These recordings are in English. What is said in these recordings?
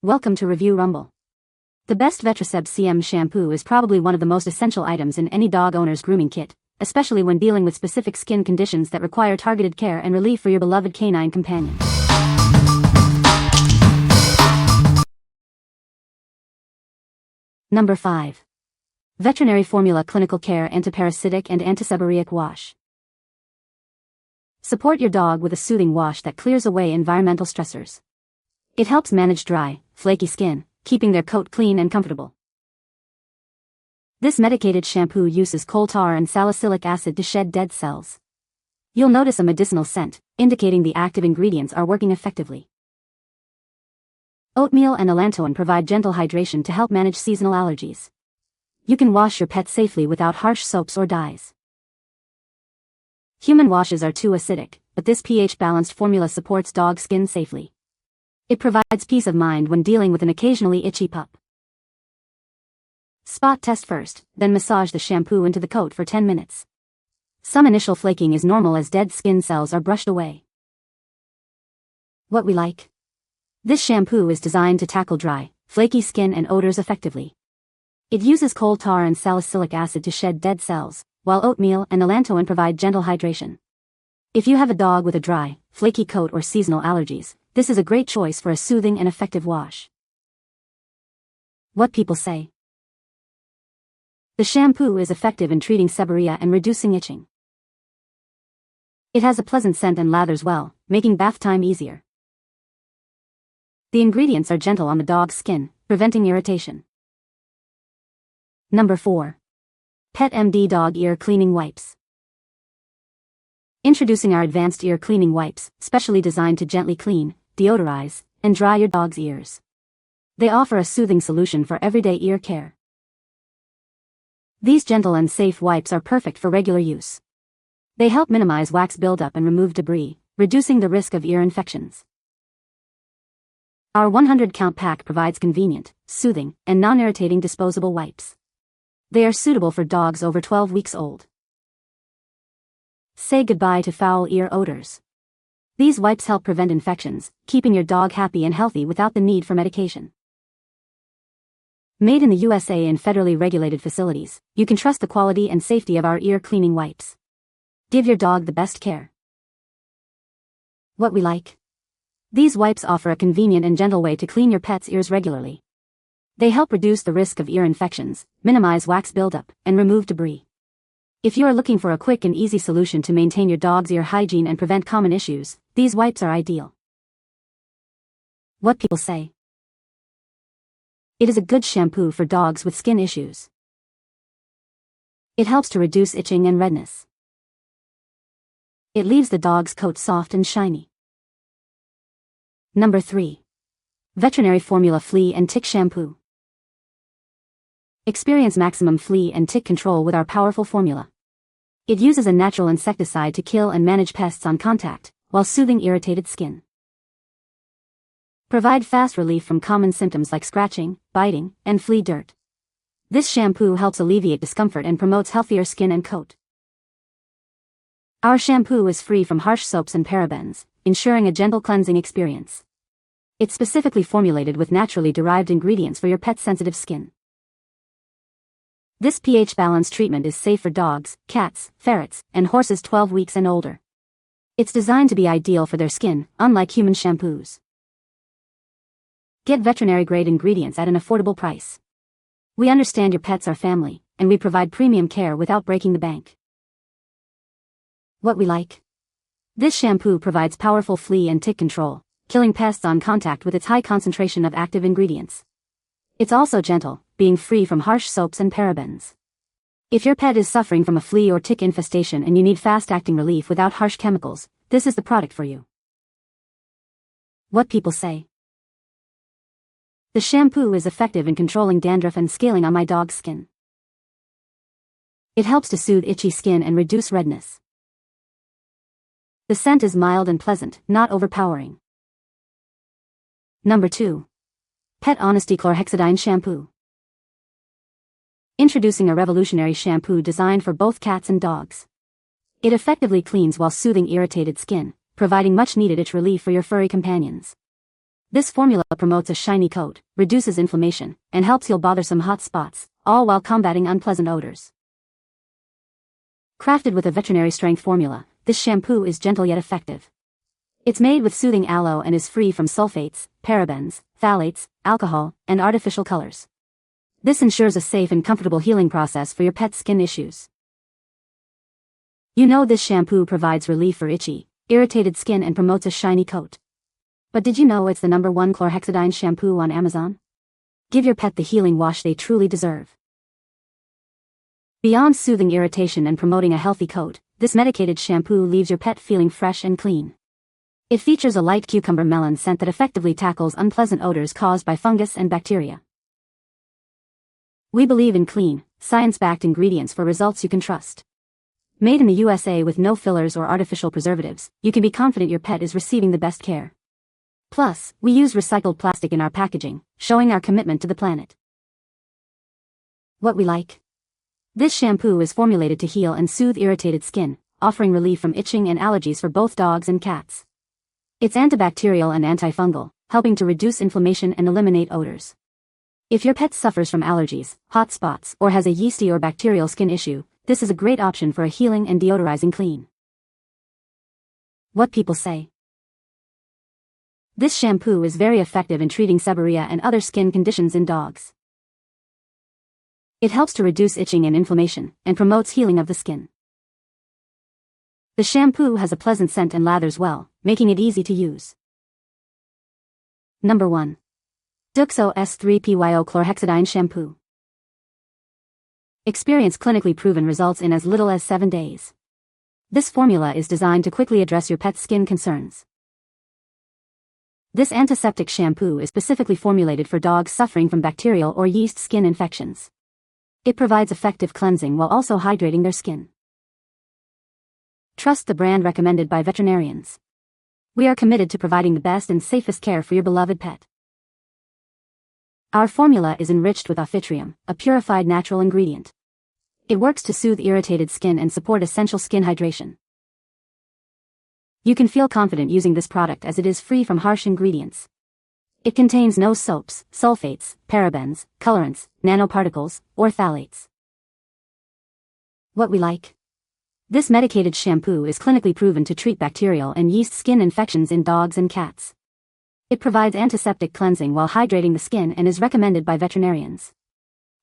Welcome to Review Rumble. The best Vetraseb Cm Shampoo is probably one of the most essential items in any dog owner's grooming kit, especially when dealing with specific skin conditions that require targeted care and relief for your beloved canine companion. Number 5. Veterinary Formula Clinical Care Antiparasitic and Antiseborrheic Wash. Support your dog with a soothing wash that clears away environmental stressors. It helps manage dry, flaky skin, keeping their coat clean and comfortable. This medicated shampoo uses coal tar and salicylic acid to shed dead cells. You'll notice a medicinal scent, indicating the active ingredients are working effectively. Oatmeal and allantoin provide gentle hydration to help manage seasonal allergies. You can wash your pet safely without harsh soaps or dyes. Human washes are too acidic, but this pH-balanced formula supports dog skin safely. It provides peace of mind when dealing with an occasionally itchy pup. Spot test first, then massage the shampoo into the coat for 10 minutes. Some initial flaking is normal as dead skin cells are brushed away. What we like? This shampoo is designed to tackle dry, flaky skin and odors effectively. It uses coal tar and salicylic acid to shed dead cells, while oatmeal and allantoin provide gentle hydration. If you have a dog with a dry, flaky coat or seasonal allergies, this is a great choice for a soothing and effective wash. What people say. The shampoo is effective in treating seborrhea and reducing itching. It has a pleasant scent and lathers well, making bath time easier. The ingredients are gentle on the dog's skin, preventing irritation. Number 4. Pet MD Dog Ear Cleaning Wipes. Introducing our advanced ear cleaning wipes, specially designed to gently clean, deodorize, and dry your dog's ears. They offer a soothing solution for everyday ear care. These gentle and safe wipes are perfect for regular use. They help minimize wax buildup and remove debris, reducing the risk of ear infections. Our 100-count pack provides convenient, soothing, and non-irritating disposable wipes. They are suitable for dogs over 12 weeks old. Say goodbye to foul ear odors. These wipes help prevent infections, keeping your dog happy and healthy without the need for medication. Made in the USA in federally regulated facilities, you can trust the quality and safety of our ear cleaning wipes. Give your dog the best care. What we like? These wipes offer a convenient and gentle way to clean your pet's ears regularly. They help reduce the risk of ear infections, minimize wax buildup, and remove debris. If you are looking for a quick and easy solution to maintain your dog's ear hygiene and prevent common issues, these wipes are ideal. What people say. It is a good shampoo for dogs with skin issues. It helps to reduce itching and redness. It leaves the dog's coat soft and shiny. Number 3. Veterinary Formula Flea and Tick Shampoo. Experience maximum flea and tick control with our powerful formula. It uses a natural insecticide to kill and manage pests on contact, while soothing irritated skin. Provide fast relief from common symptoms like scratching, biting, and flea dirt. This shampoo helps alleviate discomfort and promotes healthier skin and coat. Our shampoo is free from harsh soaps and parabens, ensuring a gentle cleansing experience. It's specifically formulated with naturally derived ingredients for your pet's sensitive skin. This pH-balanced treatment is safe for dogs, cats, ferrets, and horses 12 weeks and older. It's designed to be ideal for their skin, unlike human shampoos. Get veterinary-grade ingredients at an affordable price. We understand your pets are family, and we provide premium care without breaking the bank. What we like? This shampoo provides powerful flea and tick control, killing pests on contact with its high concentration of active ingredients. It's also gentle, being free from harsh soaps and parabens. If your pet is suffering from a flea or tick infestation and you need fast-acting relief without harsh chemicals, this is the product for you. What people say. The shampoo is effective in controlling dandruff and scaling on my dog's skin. It helps to soothe itchy skin and reduce redness. The scent is mild and pleasant, not overpowering. Number 2. Pet Honesty Chlorhexidine Shampoo. Introducing a revolutionary shampoo designed for both cats and dogs. It effectively cleans while soothing irritated skin, providing much-needed itch relief for your furry companions. This formula promotes a shiny coat, reduces inflammation, and helps heal bothersome hot spots, all while combating unpleasant odors. Crafted with a veterinary strength formula, this shampoo is gentle yet effective. It's made with soothing aloe and is free from sulfates, parabens, phthalates, alcohol, and artificial colors. This ensures a safe and comfortable healing process for your pet's skin issues. You know this shampoo provides relief for itchy, irritated skin and promotes a shiny coat. But did you know it's the #1 Chlorhexidine shampoo on Amazon? Give your pet the healing wash they truly deserve. Beyond soothing irritation and promoting a healthy coat, this medicated shampoo leaves your pet feeling fresh and clean. It features a light cucumber melon scent that effectively tackles unpleasant odors caused by fungus and bacteria. We believe in clean, science-backed ingredients for results you can trust. Made in the USA with no fillers or artificial preservatives, you can be confident your pet is receiving the best care. Plus, we use recycled plastic in our packaging, showing our commitment to the planet. What we like. This shampoo is formulated to heal and soothe irritated skin, offering relief from itching and allergies for both dogs and cats. It's antibacterial and antifungal, helping to reduce inflammation and eliminate odors. If your pet suffers from allergies, hot spots, or has a yeasty or bacterial skin issue, this is a great option for a healing and deodorizing clean. What people say. This shampoo is very effective in treating seborrhea and other skin conditions in dogs. It helps to reduce itching and inflammation, and promotes healing of the skin. The shampoo has a pleasant scent and lathers well, making it easy to use. Number 1. Douxo S3PYO Chlorhexidine Shampoo. Experience clinically proven results in as little as 7 days. This formula is designed to quickly address your pet's skin concerns. This antiseptic shampoo is specifically formulated for dogs suffering from bacterial or yeast skin infections. It provides effective cleansing while also hydrating their skin. Trust the brand recommended by veterinarians. We are committed to providing the best and safest care for your beloved pet. Our formula is enriched with ophitrium, a purified natural ingredient. It works to soothe irritated skin and support essential skin hydration. You can feel confident using this product as it is free from harsh ingredients. It contains no soaps, sulfates, parabens, colorants, nanoparticles, or phthalates. What we like. This medicated shampoo is clinically proven to treat bacterial and yeast skin infections in dogs and cats. It provides antiseptic cleansing while hydrating the skin and is recommended by veterinarians.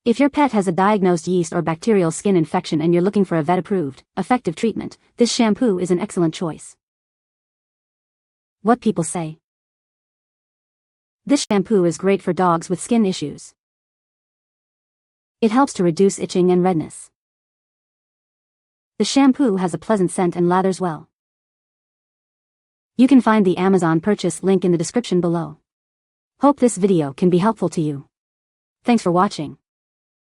If your pet has a diagnosed yeast or bacterial skin infection and you're looking for a vet-approved, effective treatment, this shampoo is an excellent choice. What people say. This shampoo is great for dogs with skin issues. It helps to reduce itching and redness. The shampoo has a pleasant scent and lathers well. You can find the Amazon purchase link in the description below. Hope this video can be helpful to you. Thanks for watching.